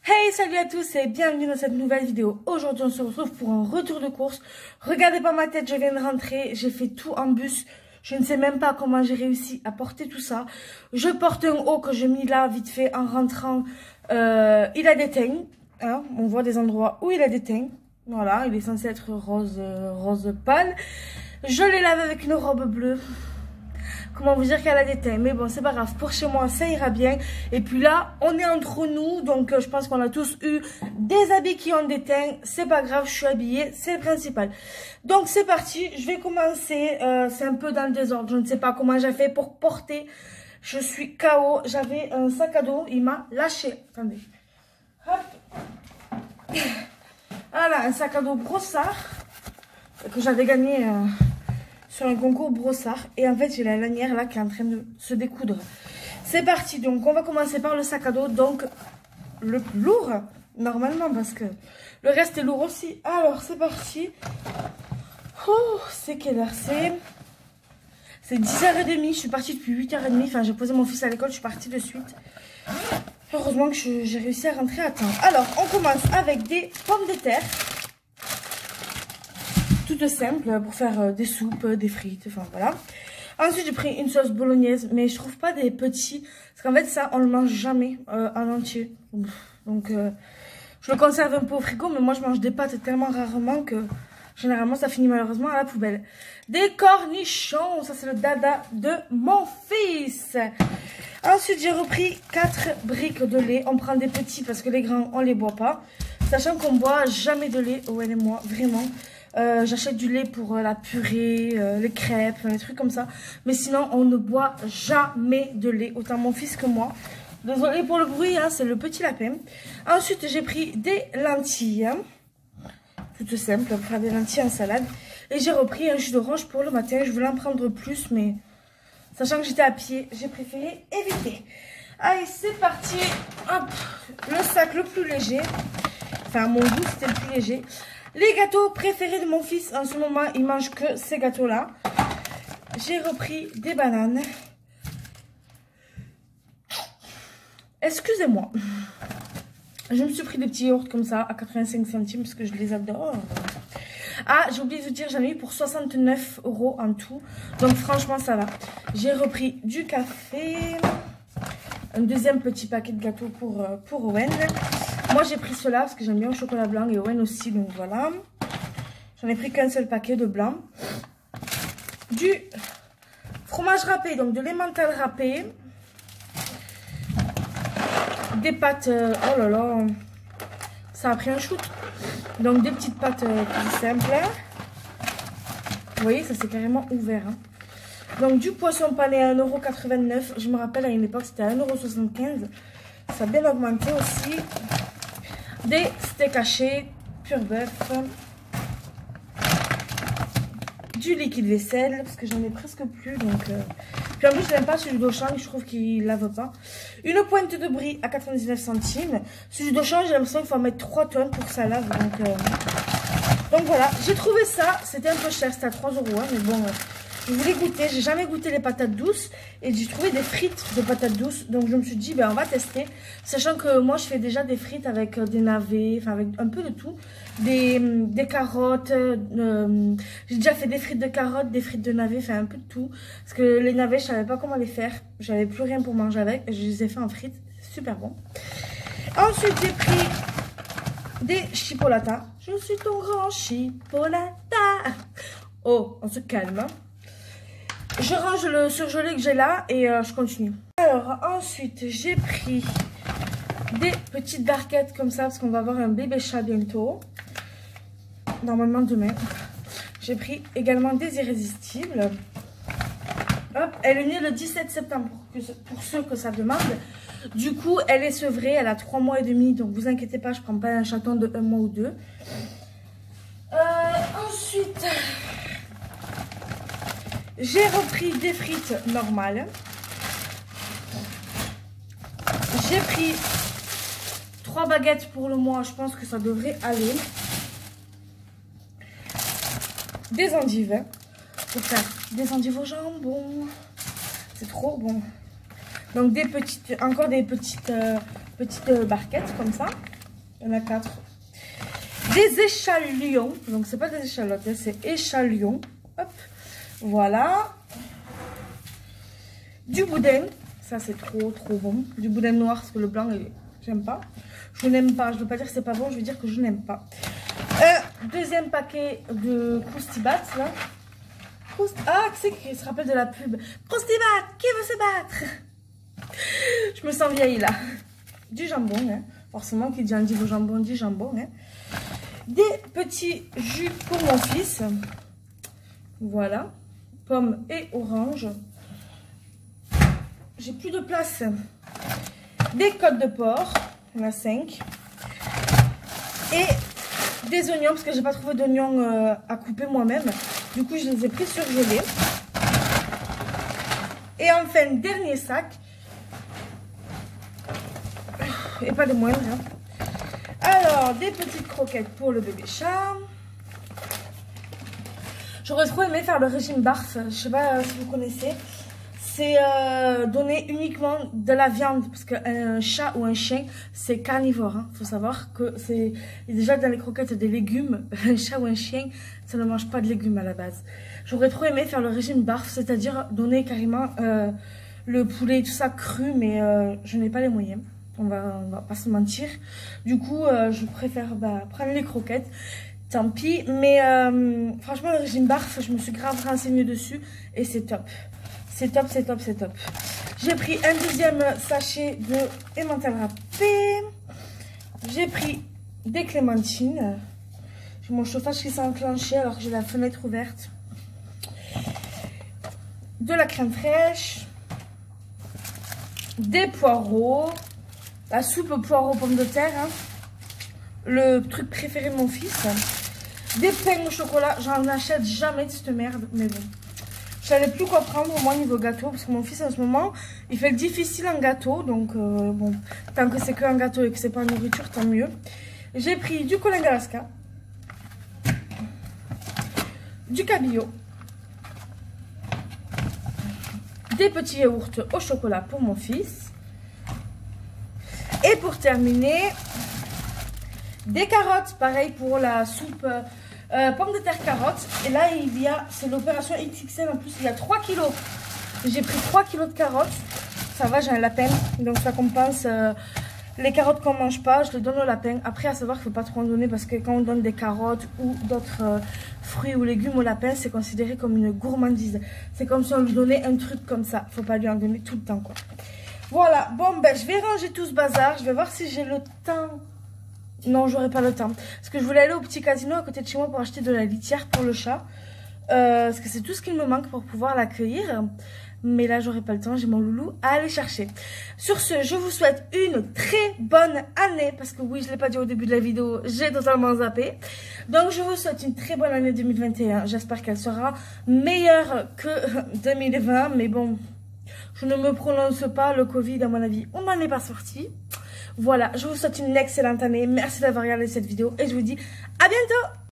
Hey, salut à tous et bienvenue dans cette nouvelle vidéo. Aujourd'hui, on se retrouve pour un retour de course. Regardez pas ma tête, je viens de rentrer. J'ai fait tout en bus. Je ne sais même pas comment j'ai réussi à porter tout ça. Je porte un haut que j'ai mis là, vite fait, en rentrant. Il a des teints. Hein, on voit des endroits où il a des teints. Voilà, il est censé être rose pâle. Je l'ai lavé avec une robe bleue. Comment vous dire qu'elle a des teints, mais bon, c'est pas grave. Pour chez moi, ça ira bien. Et puis là, on est entre nous, donc je pense qu'on a tous eu des habits qui ont des teints. C'est pas grave, je suis habillée, c'est le principal. Donc c'est parti, je vais commencer. C'est un peu dans le désordre, je ne sais pas comment j'ai fait pour porter. Je suis KO. J'avais un sac à dos, il m'a lâché. Attendez. Hop. Voilà, un sac à dos Brossard que j'avais gagné sur un concours Brossard. Et en fait, j'ai la lanière là qui est en train de se découdre. C'est parti. Donc, on va commencer par le sac à dos. Donc, le plus lourd, normalement, parce que le reste est lourd aussi. Alors, c'est parti. Oh, c'est quelle heure? C'est 10h30. Je suis partie depuis 8h30. Enfin, j'ai posé mon fils à l'école. Je suis partie de suite. Heureusement que j'ai réussi à rentrer à temps. Alors, on commence avec des pommes de terre. Toutes simples pour faire des soupes, des frites, enfin voilà. Ensuite, j'ai pris une sauce bolognaise, mais je trouve pas des petits. Parce qu'en fait, ça, on le mange jamais en entier. Donc, je le conserve un peu au frigo, mais moi, je mange des pâtes tellement rarement que généralement, ça finit malheureusement à la poubelle. Des cornichons, ça c'est le dada de mon fils. Ensuite, j'ai repris 4 briques de lait. On prend des petits parce que les grands, on les boit pas. Sachant qu'on boit jamais de lait, Owen et moi, vraiment. J'achète du lait pour la purée, les crêpes, les trucs comme ça. Mais sinon, on ne boit jamais de lait, autant mon fils que moi. Désolée pour le bruit, hein, c'est le petit lapin. Ensuite, j'ai pris des lentilles. Hein, toutes simples, pour faire des lentilles en salade. Et j'ai repris un jus d'orange pour le matin. Je voulais en prendre plus, mais sachant que j'étais à pied, j'ai préféré éviter. Allez, c'est parti. Hop, le sac le plus léger. Enfin, mon goût, c'était le plus léger. Les gâteaux préférés de mon fils, en ce moment, il mange que ces gâteaux-là. J'ai repris des bananes. Excusez-moi. Je me suis pris des petits yaourts comme ça, à 85 centimes, parce que je les adore. Ah, j'ai oublié de vous dire, j'en ai eu pour 69 € en tout. Donc, franchement, ça va. J'ai repris du café. Un deuxième petit paquet de gâteaux pour Owen. Moi, j'ai pris cela parce que j'aime bien le chocolat blanc et Owen aussi, donc voilà. J'en ai pris qu'un seul paquet de blanc. Du fromage râpé, donc de l'emmental râpé. Des pâtes, oh là là, ça a pris un shoot. Donc des petites pâtes plus simples. Vous voyez, ça s'est carrément ouvert. Hein. Donc du poisson pané à 1,89 €. Je me rappelle à une époque, c'était à 1,75 €. Ça a bien augmenté aussi. Des steaks hachés, pur bœuf, du liquide vaisselle, parce que j'en ai presque plus. Donc, puis en plus, je n'aime pas celui d'Auchan, je trouve qu'il ne lave pas. Une pointe de brie à 99 centimes. Celui d'Auchan, j'ai l'impression qu'il faut en mettre 3 tonnes pour que ça lave. Donc voilà, j'ai trouvé ça. C'était un peu cher, c'était à 3 €. Hein, mais bon, je voulais goûter. J'ai jamais goûté les patates douces. Et j'ai trouvé des frites de patates douces. Donc je me suis dit, ben, on va tester. Sachant que moi, je fais déjà des frites avec des navets. Enfin, avec un peu de tout. Des carottes. J'ai déjà fait des frites de carottes, des frites de navets. Enfin, un peu de tout. Parce que les navets, je savais pas comment les faire. J'avais plus rien pour manger avec. Je les ai fait en frites. Super bon. Ensuite, j'ai pris des chipolatas. Je suis ton grand chipolata. Oh, on se calme. Hein. Je range le surgelé que j'ai là et je continue. Alors, ensuite, j'ai pris des petites barquettes comme ça parce qu'on va avoir un bébé chat bientôt. Normalement demain. J'ai pris également des irrésistibles. Hop, elle est née le 17 septembre pour ceux que ça demande. Du coup, elle est sevrée, elle a 3 mois et demi. Donc, vous inquiétez pas, je prends pas un chaton de 1 mois ou 2. Ensuite... j'ai repris des frites normales. J'ai pris 3 baguettes pour le mois. Je pense que ça devrait aller. Des endives. Pour faire des endives au jambon. C'est trop bon. Donc des petites, encore des petites barquettes comme ça. Il y en a 4. Des échalotes. Donc, c'est pas des échalotes, hein, c'est échalotes. Hop. Voilà. Du boudin. Ça, c'est trop bon. Du boudin noir, parce que le blanc, j'aime pas. Je n'aime pas. Je veux pas dire que c'est pas bon, je veux dire que je n'aime pas. Deuxième paquet de Croustibat, là. Ah, qui c'est qui se rappelle de la pub? Croustibat, qui veut se battre? Je me sens vieille, là. Du jambon, hein. Forcément, qui dit un dit au jambon, dit jambon, hein. Des petits jus pour mon fils. Voilà. Pommes et orange. J'ai plus de place. Des côtes de porc. Il y en a 5. Et des oignons, parce que j'ai pas trouvé d'oignons à couper moi-même. Du coup, je les ai pris surgelés. Et enfin, dernier sac. Et pas des moindres. Hein. Alors, des petites croquettes pour le bébé chat. J'aurais trop aimé faire le régime BARF. Je sais pas si vous connaissez. C'est donner uniquement de la viande. Parce qu'un chat ou un chien, c'est carnivore. Faut savoir que c'est déjà dans les croquettes des légumes. Un chat ou un chien, ça ne mange pas de légumes à la base. J'aurais trop aimé faire le régime BARF. C'est-à-dire donner carrément le poulet et tout ça cru. Mais je n'ai pas les moyens. On va pas se mentir. Du coup, je préfère prendre les croquettes. Tant pis. Mais franchement, le régime BARF, je me suis grave renseignée dessus. Et c'est top. C'est top, c'est top, c'est top. J'ai pris un deuxième sachet de emmental râpé. J'ai pris des clémentines. J'ai mon chauffage qui s'est enclenché alors que j'ai la fenêtre ouverte. De la crème fraîche. Des poireaux. La soupe poireaux pommes de terre. Hein. Le truc préféré de mon fils. Des pains au chocolat. J'en achète jamais de cette merde. Mais bon. Je savais plus quoi prendre moi niveau gâteau. Parce que mon fils en ce moment, il fait le difficile en gâteau. Donc bon, tant que c'est que un gâteau et que c'est pas en nourriture, tant mieux. J'ai pris du Colin-Galaska. Du cabillaud. Des petits yaourts au chocolat pour mon fils. Et pour terminer, des carottes, pareil pour la soupe pommes de terre carottes. Et là, c'est l'opération XXL en plus, il y a 3 kilos. J'ai pris 3 kilos de carottes. Ça va, j'ai un lapin, donc ça compense les carottes qu'on ne mange pas. Je les donne au lapin. Après, à savoir qu'il ne faut pas trop en donner parce que quand on donne des carottes ou d'autres fruits ou légumes au lapin, c'est considéré comme une gourmandise. C'est comme si on lui donnait un truc comme ça. Il ne faut pas lui en donner tout le temps, quoi. Voilà, bon, je vais ranger tout ce bazar. Je vais voir si j'ai le temps. Non, j'aurai pas le temps. Parce que je voulais aller au petit casino à côté de chez moi pour acheter de la litière pour le chat. Parce que c'est tout ce qu'il me manque pour pouvoir l'accueillir. Mais là, j'aurai pas le temps. J'ai mon loulou à aller chercher. Sur ce, je vous souhaite une très bonne année. Parce que oui, je ne l'ai pas dit au début de la vidéo. J'ai totalement zappé. Donc, je vous souhaite une très bonne année 2021. J'espère qu'elle sera meilleure que 2020. Mais bon... Je ne me prononce pas, le Covid, à mon avis, on n'en est pas sorti. Voilà, je vous souhaite une excellente année. Merci d'avoir regardé cette vidéo et je vous dis à bientôt.